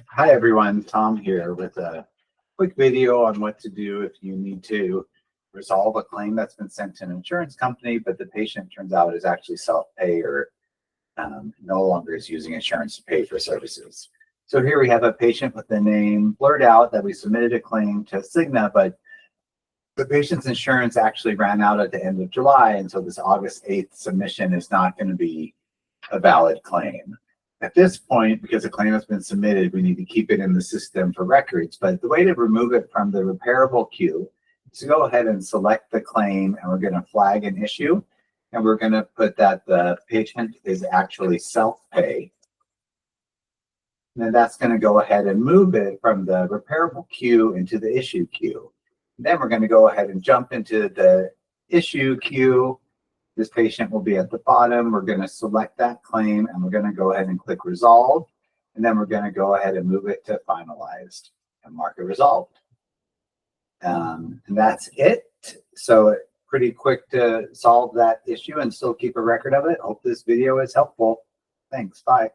Hi everyone, Tom here with a quick video on what to do if you need to resolve a claim that's been sent to an insurance company, but the patient turns out is actually self-pay or no longer is using insurance to pay for services. So here we have a patient with the name blurred out that we submitted a claim to Cigna, but the patient's insurance actually ran out at the end of July, and so this August 8th submission is not going to be a valid claim. At this point, because a claim has been submitted, we need to keep it in the system for records. But the way to remove it from the repairable queue is to go ahead and select the claim, and we're going to flag an issue. And we're going to put that the patient is actually self-pay. And then that's going to go ahead and move it from the repairable queue into the issue queue. Then we're going to go ahead and jump into the issue queue. This patient will be at the bottom. We're going to select that claim and we're going to go ahead and click resolve. And then we're going to go ahead and move it to finalized and mark it resolved. And that's it. So pretty quick to solve that issue and still keep a record of it. Hope this video is helpful. Thanks. Bye.